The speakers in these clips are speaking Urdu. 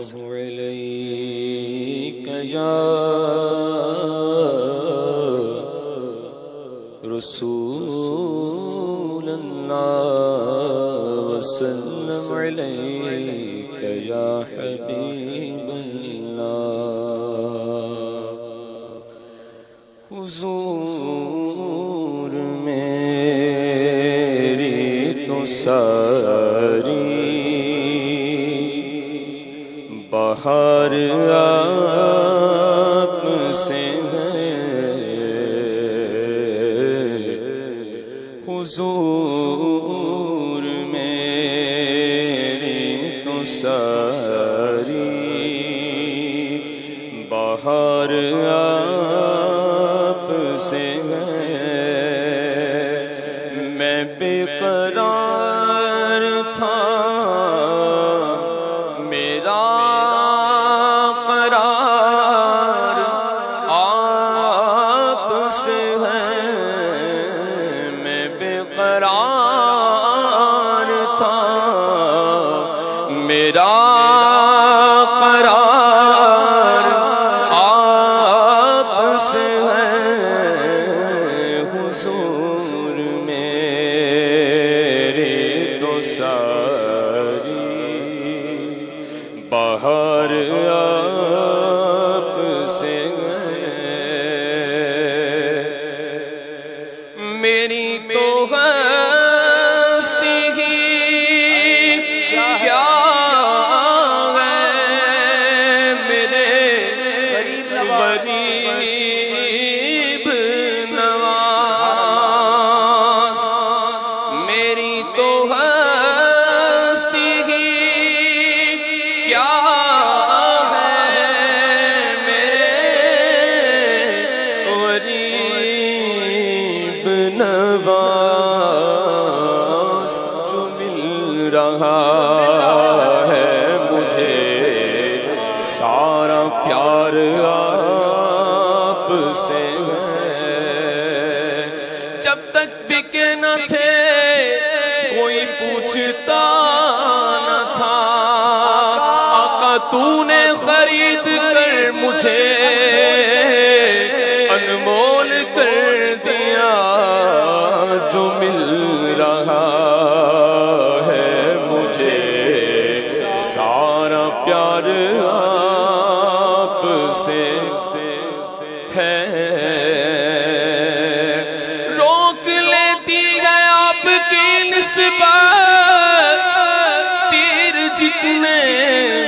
علیک یا رسول اللہ وسلم علیک یا حبیب اللہ حضور میری تو ساری بہار آپ سے حضور میری تو ساری بہار آپ سے میں بے قرار تھا میرا قرار آپ سے ہے میں بے قرار تھا میرا قرار آپ سے ہے حضور میرے دو ساری بہار آپ سے میری تو ہستی ہی کیا ہے میرے غریب نواز میری تو ہستی ہی کیا ہے میرے غریب نواز جو مل رہا ہے مجھے سارا پیار آپ سے ہے جب تک بکے نہ تھے کوئی پوچھتا نہ تھا آقا تو نے خرید کر مجھے انمول کر دیا جو مل رہا ہے مجھے سارا پیار آپ سے ہے روک لیتی ہے آپ کی نسبت تیر جتنے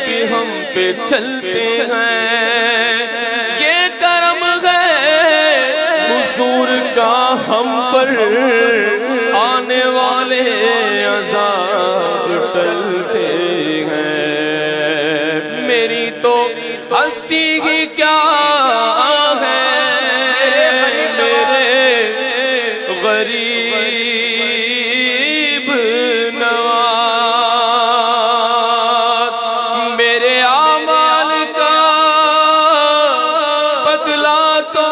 بھی ہم پہ چلتے ہیں یہ کرم ہے حضور کا ہم پر آنے والے عذاب ٹلتے ہیں میری تو ہستی ہی کیا ہے میرے غریب نواز میرے اعمال کا بدلہ تو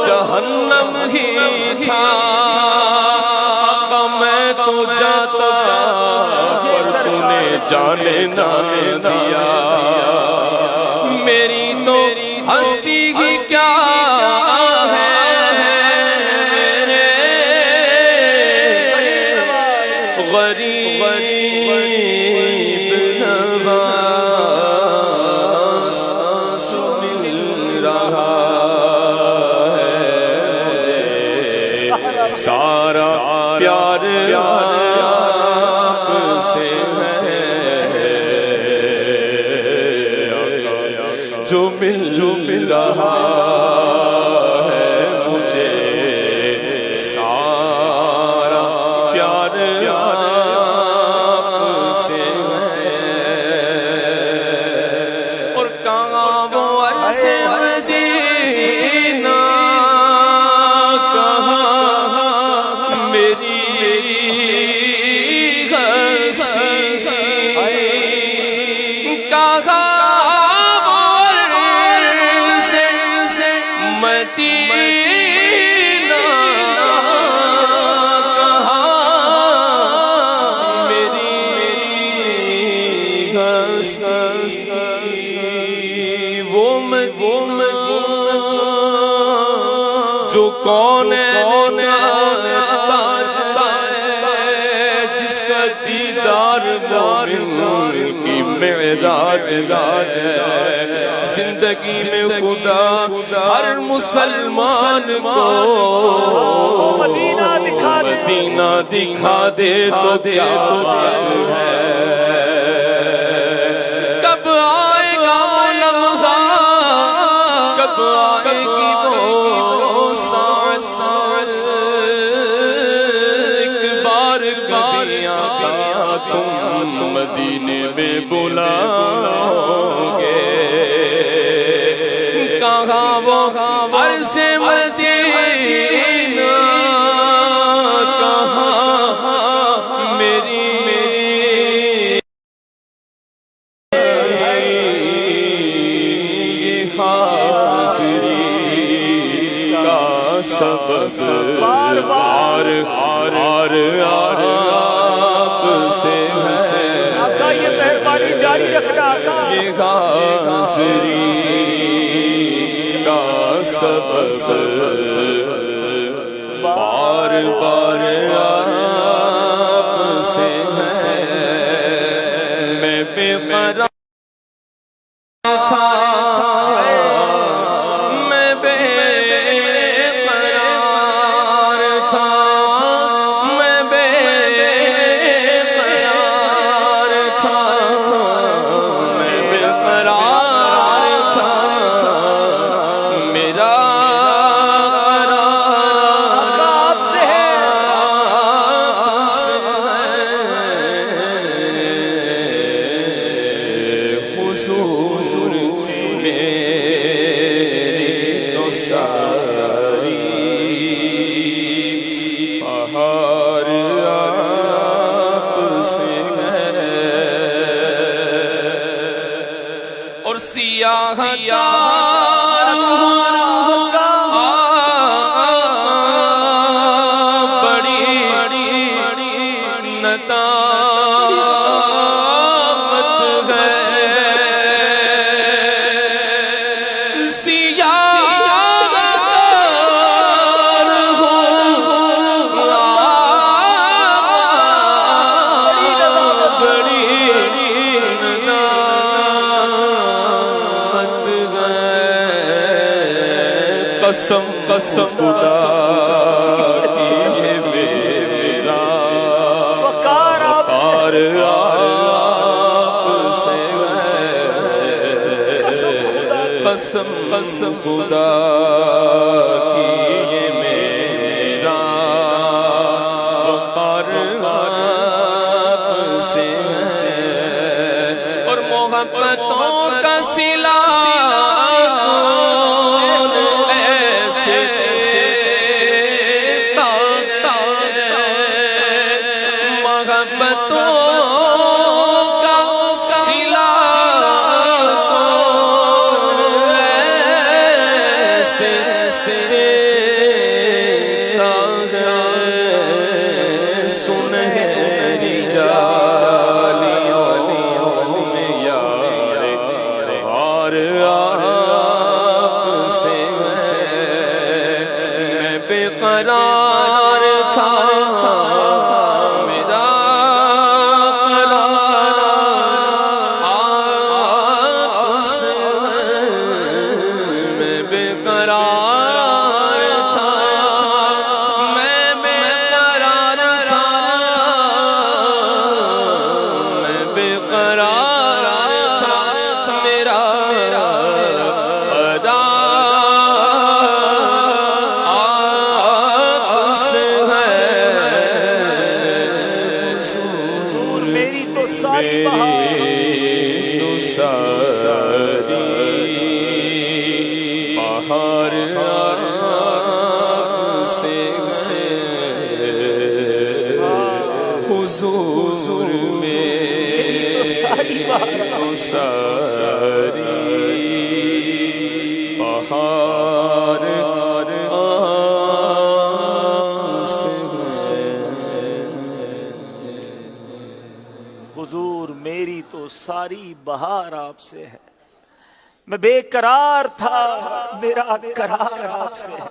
جہنم ہی تھا آقا میں تو جاتا پر تو نے جانے نہ دیا میری تو ہستی ہی کیا ہے میرے غریب نواز جو مل رہا ہے مجھے سارا پیار آپ سے ہے جو مل رہا ہے مجھے سارا پیار آپ سے ہے اور کہاں وہ عرصے مدینہ کہاں میری ہستی کہاں مدینہ کہاں میری وہ مدینہ جو کونین کا تاج ہے، جس کا دیدار مومن کی معراج ہے۔ زندگی میں خدا ہر مسلمان کو مدینہ دکھا دے تو کیا بات ہے۔ کب آئے گا لمحہ، کب آئے گی وہ ساعت، ایک بار کبھیاں تم مدینے میں بلاؤ گے۔ کہاں وہ عرض مدینہ، کہاں میری حاضری کا سبب بار آپ سے ہے۔ یہ مہربانی جاری رکھنا یہ حاضری کا سبب بار بار آپ سے ہے۔ میں بے قرار تھا، میں بے قرار تھا، میں بے قرار تھا، میں بے قرار تھا، میرا آپ سے ہے۔ حضور میری تو ساری بہار آپ سے ہے، اور سیاہ بڑی ندامت ہے۔ قسم خدا کی یہ میرا وقار آپ سے ہے۔ قسم خدا کی یہ میرا وقار آپ سے ہے، اور محبتوں کا صلہ سنہری جالیوں میں یار غار آپ سے ہے۔ میں بے قرار تھا، میرا قرار آپ سے ہے۔ میں بے قرار تھا، میں بے قرار تھا، میں بے قرار تھا، میرا ادا آپ سے ہے۔ حضور میری تو ساری بہار تو ساری بہار آپ سے ہے۔ حضور میری تو ساری بہار آپ سے ہے۔ حضور میری تو ساری بہار آپ سے ہے، میں بے قرار تھا میرا قرار آپ سے ہے،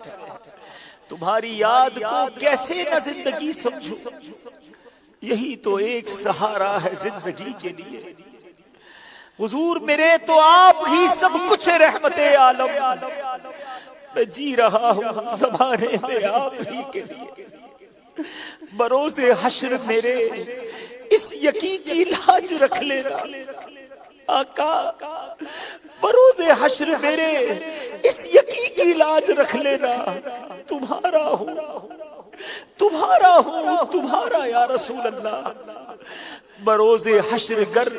تمہاری یاد کو کیسے نہ زندگی سمجھوں، یہی تو ایک سہارا ہے زندگی کے لیے، حضور میرے تو آپ ہی سب کچھ رحمت عالم، میں جی رہا ہوں زمانے میں آپ ہی کے لیے، بروز حشر میرے اس یقین کی لاج رکھ لینا آقا، بروز حشر میرے اس یقین کی لاج رکھ لینا، تمہارا ہوں تمہارا ہوں تمہارا یا رسول اللہ، بروز حشر گر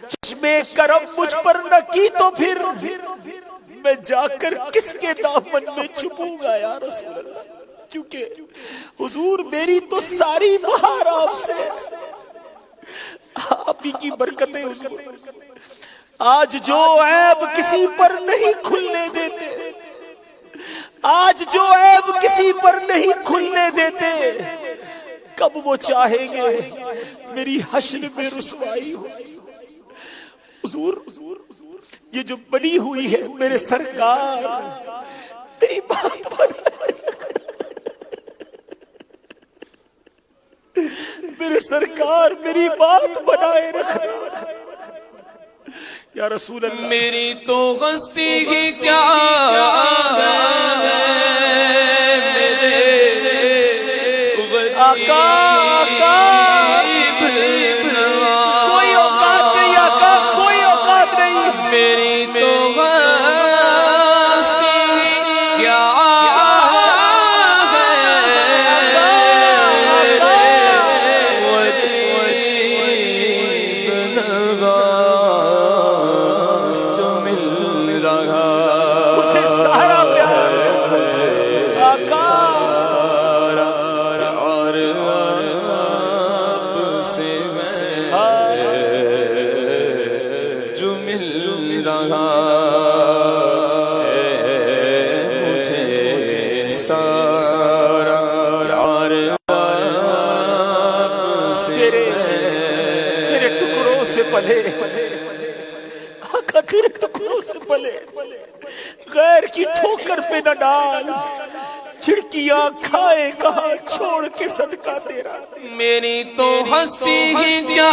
چشمے کرم مجھ پر نہ کی تو پھر میں جا کر کس کے دامن میں چھپوں گا یا رسول اللہ، کیونکہ حضور میری تو ساری بہار آپ سے، آپ ہی کی برکتیں حضور، آج جو عیب کسی پر نہیں کھلنے دیتے، آج جو عیب کسی پر نہیں کھلنے دیتے، کب وہ چاہیں گے میری حشر میں رسوائی ہو، حضور یہ جو بنی ہوئی ہے میرے سرکار میری بات بنائے، میرے سرکار میری بات بنائے رکھنا یا رسول اللہ، میری تو ہستی ہی کیا آقا آقا کوئی اوقات نہیں آقا، کوئی اوقات نہیں، میری تو ہستی کیا مجھے سارا پیار آقا، جو مل رہا مجھے سارا یار تیرے ٹکڑوں سے پلے آقا، تیرے ٹکڑوں سے پلے، غیر کی ٹھوکر پہ نہ ڈال، چھڑکیاں کھائے کہاں چھوڑ کے صدقہ تیرا، میری تو ہستی ہی کیا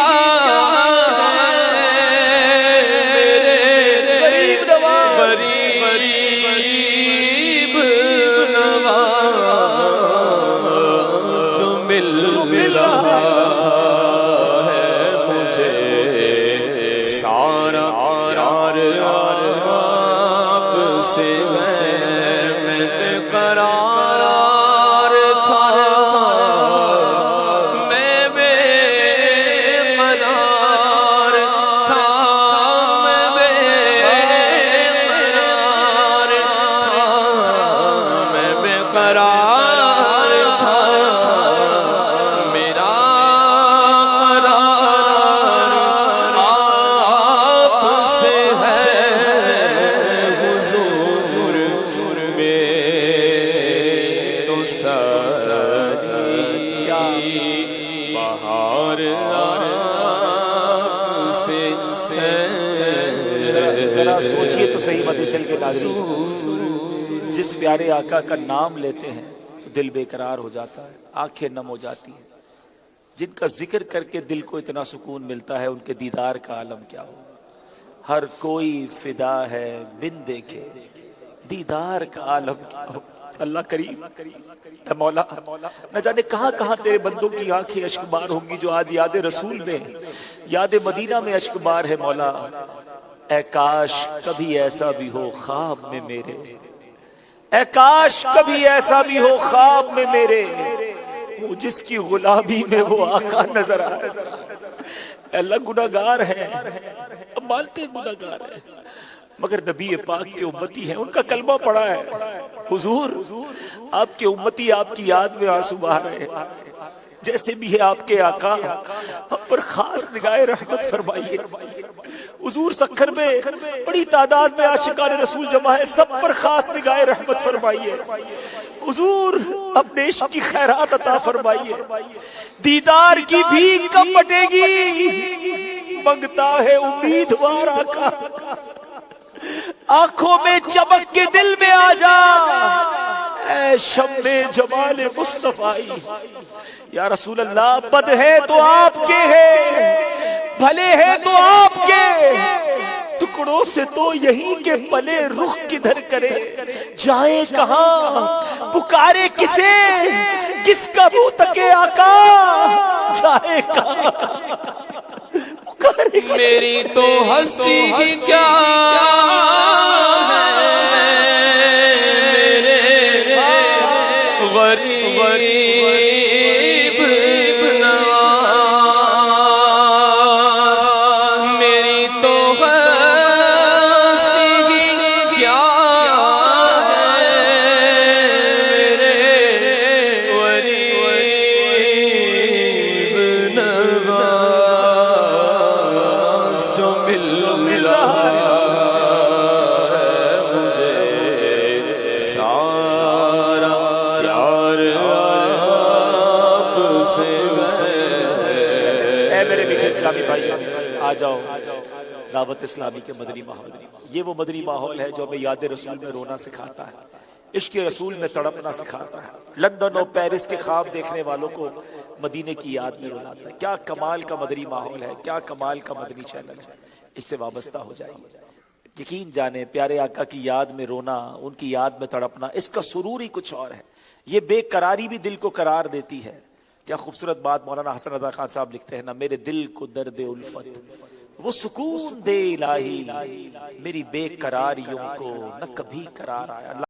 غریب نواز غریب نواز جو مل رہا ہے مجھے سارا یار آپ سے میں بے قرار تھا، میں بے قرار تھا، میں بے قرار تھا، میں بے قرار تھا، میرا قرار آپ سے ہے حضور، میں تو ساری بہار آپ سے ہے، ذرا سوچئے تو صحیح مدی چل کے ناظرین، جس پیارے آقا کا نام لیتے ہیں تو دل بے قرار ہو جاتا ہے، آنکھیں نم ہو جاتی ہیں، جن کا ذکر کر کے دل کو اتنا سکون ملتا ہے ان کے دیدار کا عالم کیا ہو، ہر کوئی فدا ہے بن دیکھے دیدار کا عالم کیا ہو، اللہ کریم اے مولا، نہ جانے کہاں کہاں تیرے بندوں کی آنکھیں اشک بار ہوں گی جو آج یاد رسول میں، یاد مدینہ میں اشک بار ہے مولا، اے کاش کبھی ایسا بھی ہو خواب میں میرے، اے کاش کبھی ایسا بھی ہو خواب میں میرے، وہ جس کی غلامی میں وہ آقا نظر آئے، اے اللہ گناہگار ہیں، اب مانتے گناہگار ہیں، مگر نبی پاک کے امتی ہیں، ان کا کلمہ پڑا ہے، حضور آپ کے امتی آپ کی یاد میں آنسو بہا رہے ہیں، جیسے بھی ہے آپ کے آقا، ہم پر خاص نگاہ رحمت فرمائیے، حضور سکھر میں بڑی تعداد میں عاشقان رسول جمع ہے، سب پر خاص نگاہ رحمت فرمائیے، حضور اپنے عشق کی خیرات عطا فرمائیے، دیدار کی بھیک کب پٹے گی، منگتا ہے امیدوار آقا، آنکھوں میں چمک کے دل میں آ جا، اے شمع جمال مصطفیٰ۔ یا رسول اللہ، بد ہے تو آپ کے ہے، بھلے ہے تو آپ کے، ٹکڑوں سے تو یہی کے پلے، رخ کدھر کرے جائے کہاں، پکارے کسے کس کا منہ تکے آقا، جائے کہاں پکارے کسے۔ میری تو ہستی ہی کیا ہے، میرے غریب آ جاؤ دعوت اسلامی کے مدنی ماحول۔ یہ وہ مدنی ماحول ہے جو ہمیں یاد رسول میں رونا سکھاتا ہے، عشق رسول میں تڑپنا سکھاتا ہے، لندن اور پیرس کے خواب دیکھنے والوں کو مدینے کی یاد میں رلاتا ہے۔ کیا کمال کا مدنی ماحول ہے، کیا کمال کا مدنی چینل ہے، اس سے وابستہ ہو جائیے۔ یقین جانے پیارے آقا کی یاد میں رونا، ان کی یاد میں تڑپنا، اس کا سرور ہی کچھ اور ہے۔ یہ بے قراری بھی دل کو قرار دیتی ہے۔ کیا خوبصورت بات مولانا حسن رضا خان صاحب لکھتے ہیں نا، میرے دل کو درد الفت وہ سکون دے الہی، میری بے قراریوں کو نہ کبھی قرار آیا۔